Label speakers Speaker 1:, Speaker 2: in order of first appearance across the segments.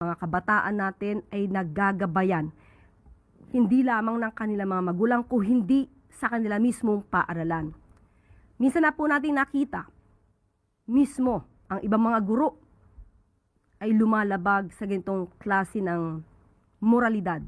Speaker 1: mga kabataan natin ay naggagabayan hindi lamang ng kanilang mga magulang kung hindi sa kanila mismong paaralan. Minsan na po natin nakita mismo ang ibang mga guro ay lumalabag sa ganitong klase ng moralidad.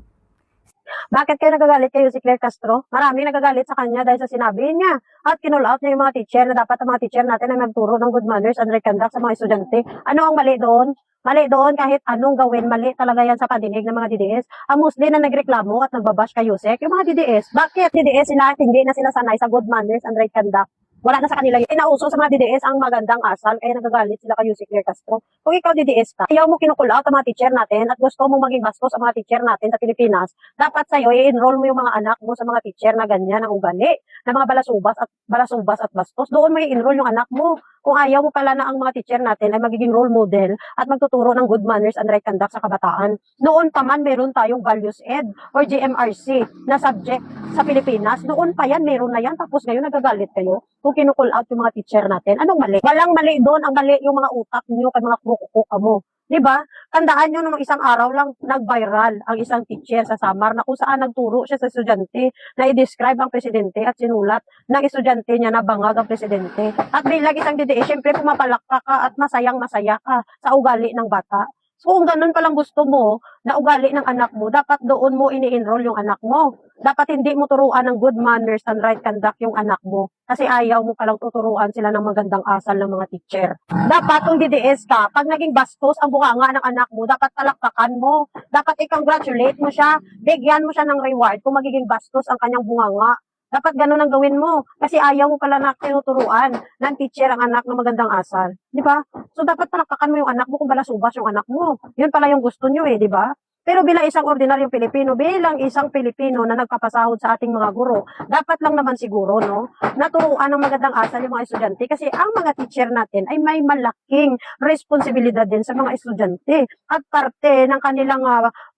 Speaker 2: Bakit kayo nagagalit kayo si Claire Castro? Maraming nagagalit sa kanya dahil sa sinabi niya at kinull out niya yung mga teacher na dapat ang mga teacher natin ay magturo ng good manners and right conduct sa mga estudyante. Ano ang mali doon? Mali doon kahit anong gawin, mali talaga yan sa pandinig ng mga DDS. Ang Muslim na nagreklamo at nagbabash kay Yusek, yung mga DDS, bakit DDS sila hindi na sila sanay sa good manners and right conduct? Wala na sa kanila yun. Inauso sa mga DDS ang magandang asal, kaya nagagalit sila kay si Claire Castro. Kung ikaw DDS ka, ayaw mo kinukull out ang mga teacher natin at gusto mo maging bastos ang mga teacher natin sa Pilipinas, dapat sa'yo i-enroll mo yung mga anak mo sa mga teacher na ganyan ang ugali, na mga balasubas at bastos. Doon mo i-enroll yung anak mo. Kung ayaw mo pala na ang mga teacher natin ay magiging role model at magtuturo ng good manners and right conduct sa kabataan. Noon pa man meron tayong values ed or GMRC na subject sa Pilipinas. Noon pa yan, meron na yan. Tapos ngayon nagagalit kayo kung kinukull out yung mga teacher natin. Anong mali? Walang mali doon. Ang mali yung mga utak nyo kay mga kukukuka mo. Diba? Tandaan nyo nung isang araw lang nag-viral ang isang teacher sa Samar na kung saan nagturo siya sa estudyante na i-describe ang presidente at sinulat ng estudyante niya na bangag ang presidente. At bilang isang DDE, syempre pumapalakpak ka at masayang-masaya ka sa ugali ng bata. So kung ganun palang gusto mo na ugali ng anak mo, dapat doon mo ini-enroll yung anak mo. Dapat hindi mo turuan ng good manners and right conduct yung anak mo. Kasi ayaw mo palang tuturuan sila ng magandang asal ng mga teacher. Dapat kung DDS ka, pag naging bastos ang bunganga ng anak mo, dapat palakpakan mo. Dapat i-congratulate mo siya, bigyan mo siya ng reward kung magiging bastos ang kanyang bunganga. Dapat ganun ang gawin mo. Kasi ayaw mo pala na tinuturuan ng teacher ang anak ng magandang asal. Di ba? So dapat palakpakan mo yung anak mo kung balasubas yung anak mo. Yun pala yung gusto nyo di ba? Pero bilang isang ordinaryong Pilipino, bilang isang Pilipino na nagpapasahod sa ating mga guro, dapat lang naman siguro, no, naturuan ng magandang asal yung mga estudyante kasi ang mga teacher natin ay may malaking responsibilidad din sa mga estudyante at parte ng kanilang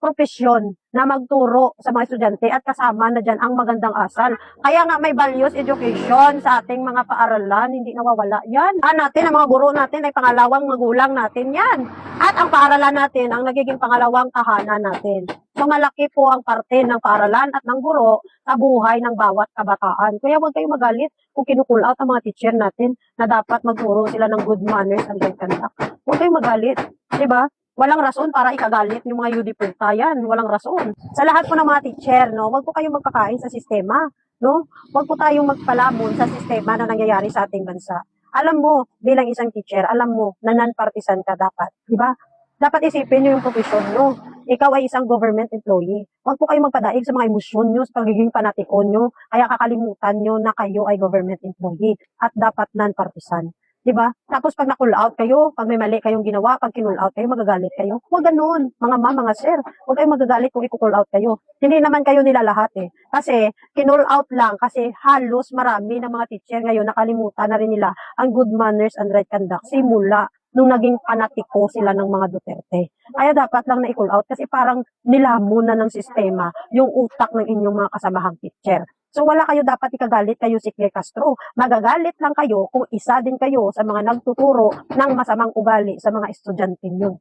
Speaker 2: profesyon na magturo sa mga estudyante at kasama na dyan ang magandang asal. Kaya nga may values education sa ating mga paaralan, hindi nawawala yan. Natin, ang mga guro natin ay pangalawang magulang natin yan. At ang paaralan natin ang nagiging pangalawang tahanan natin. So malaki po ang parte ng paaralan at ng guro sa buhay ng bawat kabataan. Kaya huwag kayong magalit kung kinukull out ang mga teacher natin na dapat magturo sila ng good manners and right conduct. Huwag kayong magalit, di ba? Walang rason para ikagalit yung mga UD punta yan. Walang rason. Sa lahat po ng mga teacher, no, wag po kayong magkakain sa sistema. No? Wag po tayong magpalamon sa sistema na nangyayari sa ating bansa. Alam mo, bilang isang teacher, alam mo na non-partisan ka dapat. Diba? Dapat isipin nyo yung profesyon nyo. Ikaw ay isang government employee. Huwag po kayong magpadaig sa mga emosyon nyo, sa pagiging panatikon nyo. Kaya kakalimutan nyo na kayo ay government employee. At dapat non-partisan. Diba? Tapos pag na-call out kayo, pag may mali kayong ginawa, pag kinull out kayo, magagalit kayo. Huwag ganun, mga ma'am, mga sir. Huwag kayong magagalit kung i-call out kayo. Hindi naman kayo nila lahat Kasi kinull out lang, kasi halos marami ng mga teacher ngayon nakalimutan na rin nila ang good manners and right conduct. Simula nung naging panatiko sila ng mga Duterte. Kaya dapat lang na i-call out kasi parang nilamon na ng sistema yung utak ng inyong mga kasamahang teacher. So wala kayo dapat ikagalit kayo si Claire Castro. Magagalit lang kayo kung isa din kayo sa mga nagtuturo ng masamang ugali sa mga estudyante nyo.